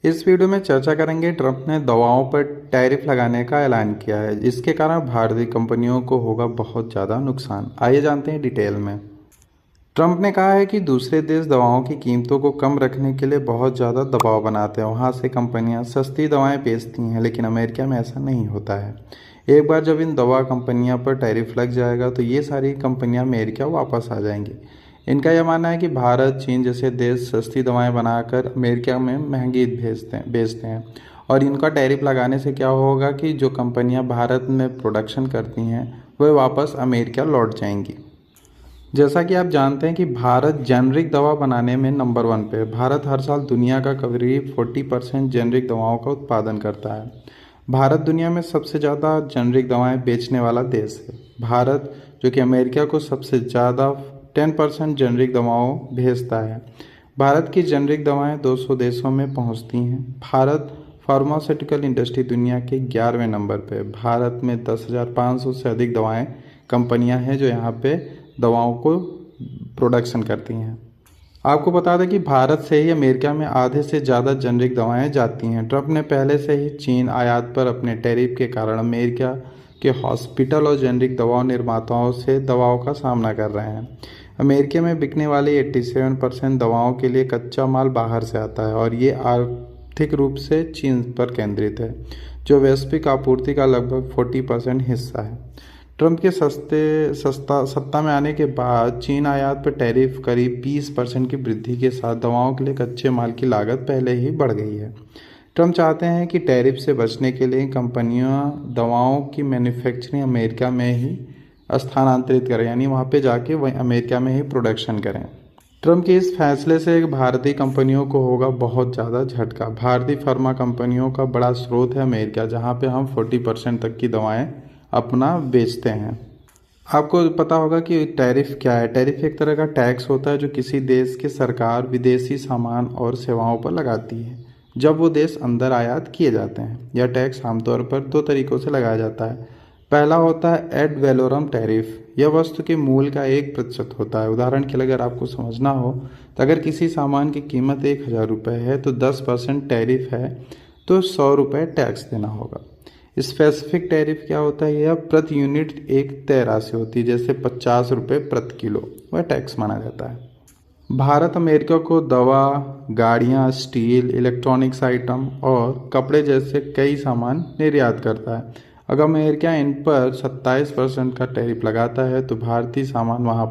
इस वीडियो में चर्चा करेंगे ट्रंप ने दवाओं पर टैरिफ लगाने का ऐलान किया है। इसके कारण भारतीय कंपनियों को होगा बहुत ज़्यादा नुकसान। आइए जानते हैं डिटेल में। ट्रंप ने कहा है कि दूसरे देश दवाओं की कीमतों को कम रखने के लिए बहुत ज़्यादा दबाव बनाते हैं। वहाँ से कंपनियाँ सस्ती दवाएं बेचती हैं, लेकिन अमेरिका में ऐसा नहीं होता है। एक बार जब इन दवा कंपनियों पर टैरिफ लग जाएगा तो ये सारी कंपनियां अमेरिका वापस आ जाएंगी। इनका यह मानना है कि भारत, चीन जैसे देश सस्ती दवाएं बनाकर अमेरिका में महंगी बेचते हैं और इनका टैरिफ लगाने से क्या होगा कि जो कंपनियां भारत में प्रोडक्शन करती हैं वह वापस अमेरिका लौट जाएंगी। जैसा कि आप जानते हैं कि भारत जेनरिक दवा बनाने में नंबर 1 पे है। भारत हर साल दुनिया का करीब 40% जेनरिक दवाओं का उत्पादन करता है। भारत दुनिया में सबसे ज़्यादा जेनरिक दवाएं बेचने वाला देश है। भारत जो कि अमेरिका को सबसे ज़्यादा 10% जेनरिक दवाओं भेजता है। भारत की जेनरिक दवाएं 200 देशों में पहुंचती हैं। भारत फार्मास्यूटिकल इंडस्ट्री दुनिया के 11वें नंबर पे है। भारत में 10,500 से अधिक दवाएं कंपनियां हैं जो यहाँ पे दवाओं को प्रोडक्शन करती हैं। आपको बता दें कि भारत से ही अमेरिका में आधे से ज़्यादा जेनरिक दवाएं जाती हैं। ट्रंप ने पहले से ही चीन आयात पर अपने टैरिफ के कारण अमेरिका के हॉस्पिटल और जेनरिक दवा निर्माताओं से दवाओं का सामना कर रहे हैं। अमेरिका में बिकने वाली 87% दवाओं के लिए कच्चा माल बाहर से आता है और ये आर्थिक रूप से चीन पर केंद्रित है, जो वैश्विक आपूर्ति का लगभग 40% हिस्सा है। ट्रंप के सत्ता में आने के बाद चीन आयात पर टैरिफ करीब 20% की वृद्धि के साथ दवाओं के लिए कच्चे माल की लागत पहले ही बढ़ गई है। ट्रंप चाहते हैं कि टैरिफ से बचने के लिए कंपनियां दवाओं की मैन्युफैक्चरिंग अमेरिका में ही स्थानांतरित करें, यानी वहाँ पे जाके वहीं अमेरिका में ही प्रोडक्शन करें। ट्रंप के इस फैसले से भारतीय कंपनियों को होगा बहुत ज़्यादा झटका। भारतीय फार्मा कंपनियों का बड़ा स्रोत है अमेरिका, जहाँ पे हम 40% तक की दवाएं अपना बेचते हैं। आपको पता होगा कि टैरिफ क्या है। टैरिफ एक तरह का टैक्स होता है जो किसी देश की सरकार विदेशी सामान और सेवाओं पर लगाती है जब वो देश अंदर आयात किए जाते हैं। यह टैक्स आमतौर पर 2 तरीकों से लगाया जाता है। पहला होता है एड वैलोरम टैरिफ। यह वस्तु के मूल्य का 1% होता है। उदाहरण के लिए अगर आपको समझना हो तो अगर किसी सामान की कीमत 1,000 रुपये है तो 10% टैरिफ है तो 100 रुपये टैक्स देना होगा। स्पेसिफिक टैरिफ क्या होता है? यह प्रति यूनिट एक तय राशि होती है, जैसे 50 रुपये प्रति किलो, वह टैक्स माना जाता है। भारत अमेरिका को दवा, गाड़ियाँ, स्टील, इलेक्ट्रॉनिक्स आइटम और कपड़े जैसे कई सामान निर्यात करता है। अगर अमेरिका इन पर 27% का टैरिफ लगाता है तो भारतीय सामान वहाँ